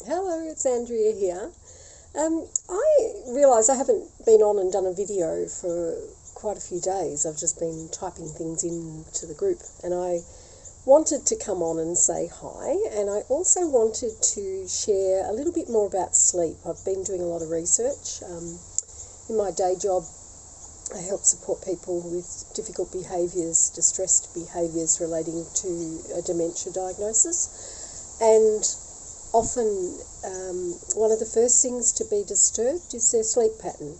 Hello, it's Andrea here. I realise I haven't been on and done a video for quite a few days. I've just been typing things into the group, and I wanted to come on and say hi, and I also wanted to share a little bit more about sleep. I've been doing a lot of research. In my day job, I help support people with difficult behaviours, distressed behaviours relating to a dementia diagnosis, and often one of the first things to be disturbed is their sleep pattern,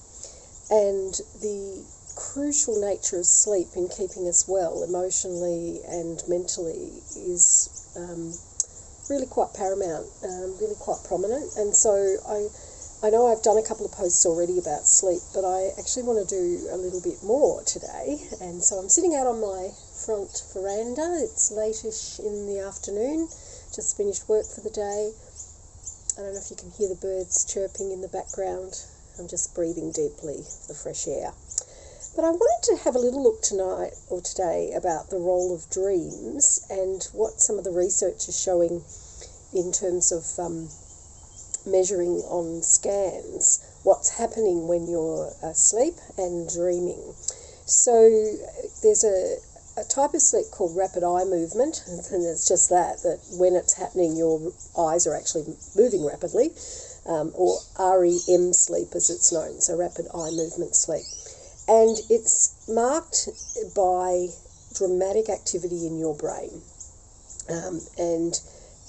and the crucial nature of sleep in keeping us well emotionally and mentally is really quite paramount, really quite prominent. And so I know I've done a couple of posts already about sleep, but I actually want to do a little bit more today. And so I'm sitting out on my front veranda. It's late-ish in the afternoon, just finished work for the day. I don't know if you can hear the birds chirping in the background. I'm just breathing deeply the fresh air. But I wanted to have a little look tonight or today about the role of dreams and what some of the research is showing in terms of measuring on scans what's happening when you're asleep and dreaming. So there's a type of sleep called rapid eye movement, and it's just that when it's happening your eyes are actually moving rapidly, or REM sleep as it's known, so rapid eye movement sleep. And it's marked by dramatic activity in your brain. And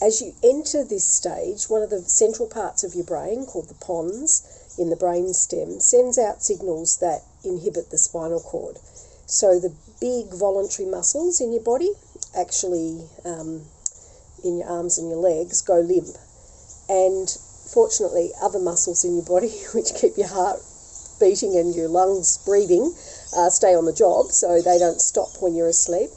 as you enter this stage, one of the central parts of your brain, called the pons in the brain stem, sends out signals that inhibit the spinal cord. So the big voluntary muscles in your body, actually in your arms and your legs, go limp. And fortunately, other muscles in your body, which keep your heart beating and your lungs breathing, stay on the job, so they don't stop when you're asleep.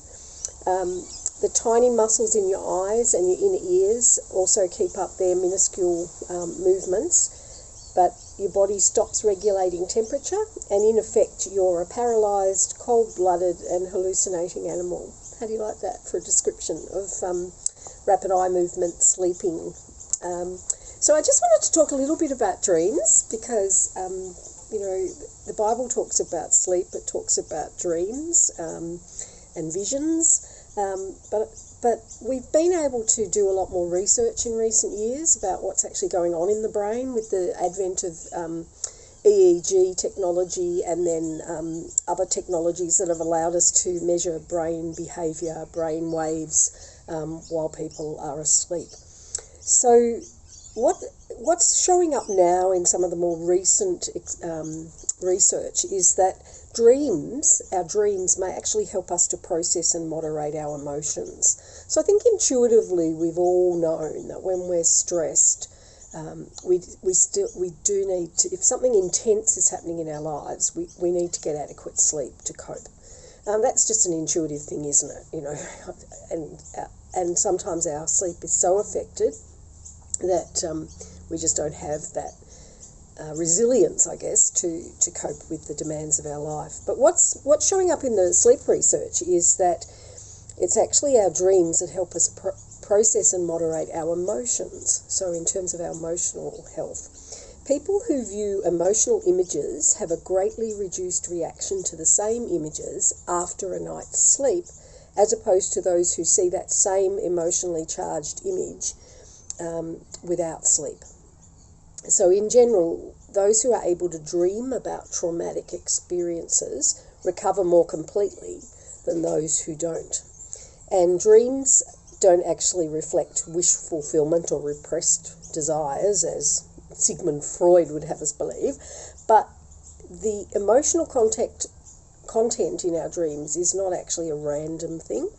The tiny muscles in your eyes and your inner ears also keep up their minuscule movements, but your body stops regulating temperature, and in effect you're a paralysed, cold-blooded and hallucinating animal. How do you like that for a description of rapid eye movement sleeping? So I just wanted to talk a little bit about dreams because the Bible talks about sleep, it talks about dreams and visions, but we've been able to do a lot more research in recent years about what's actually going on in the brain with the advent of EEG technology and then other technologies that have allowed us to measure brain behaviour, brain waves while people are asleep. So what's showing up now in some of the more recent research is that our dreams may actually help us to process and moderate our emotions. So I think intuitively we've all known that when we're stressed, we do need to, if something intense is happening in our lives, we need to get adequate sleep to cope. That's just an intuitive thing, isn't it? And sometimes our sleep is so affected that we just don't have that resilience, I guess, to cope with the demands of our life. But what's showing up in the sleep research is that it's actually our dreams that help us process and moderate our emotions. So in terms of our emotional health, people who view emotional images have a greatly reduced reaction to the same images after a night's sleep, as opposed to those who see that same emotionally charged image without sleep. So in general, those who are able to dream about traumatic experiences recover more completely than those who don't. And dreams don't actually reflect wish fulfillment or repressed desires, as Sigmund Freud would have us believe, but the emotional content in our dreams is not actually a random thing.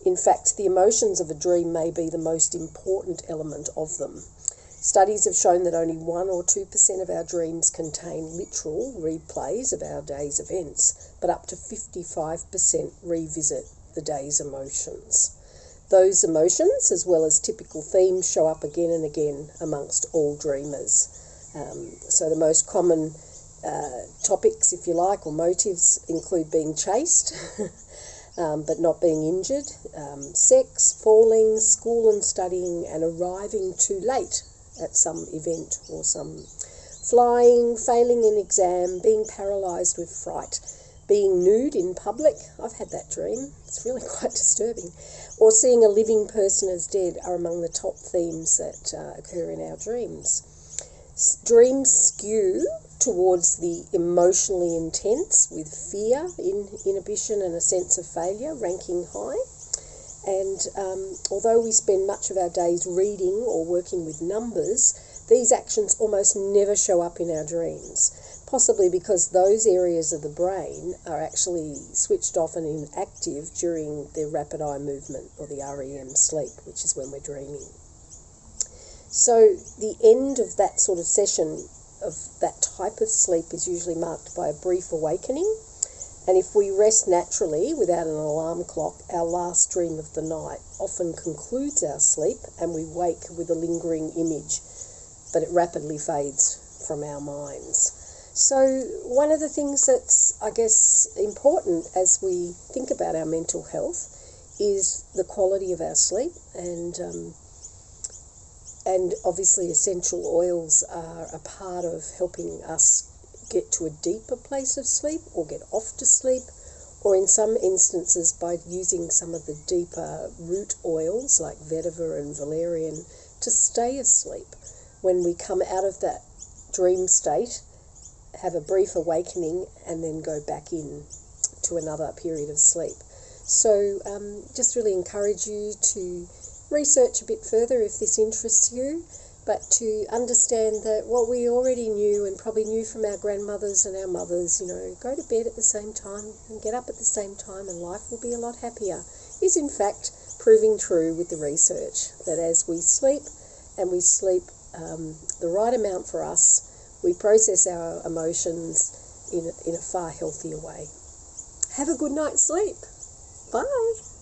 In fact, the emotions of a dream may be the most important element of them. Studies have shown that only 1 or 2% of our dreams contain literal replays of our day's events, but up to 55% revisit the day's emotions. Those emotions, as well as typical themes, show up again and again amongst all dreamers. So the most common topics, if you like, or motives include being chased, but not being injured, sex, falling, school and studying, and arriving too late at some event or some flying, failing an exam, being paralysed with fright, being nude in public. I've had that dream. It's really quite disturbing. Or seeing a living person as dead are among the top themes that occur in our dreams. Dreams skew towards the emotionally intense, with fear, inhibition and a sense of failure ranking high. And although we spend much of our days reading or working with numbers, these actions almost never show up in our dreams, possibly because those areas of the brain are actually switched off and inactive during the rapid eye movement, or the REM sleep, which is when we're dreaming. So the end of that sort of session of that type of sleep is usually marked by a brief awakening. And if we rest naturally without an alarm clock, our last dream of the night often concludes our sleep and we wake with a lingering image, but it rapidly fades from our minds. So one of the things that's, I guess, important as we think about our mental health is the quality of our sleep, and obviously essential oils are a part of helping us get to a deeper place of sleep or get off to sleep, or in some instances by using some of the deeper root oils like vetiver and valerian to stay asleep. When we come out of that dream state, have a brief awakening and then go back in to another period of sleep. So just really encourage you to research a bit further if this interests you, but to understand that what we already knew and probably knew from our grandmothers and our mothers, go to bed at the same time and get up at the same time and life will be a lot happier, is in fact proving true with the research, that as we sleep and we sleep the right amount for us, we process our emotions in a far healthier way. Have a good night's sleep. Bye.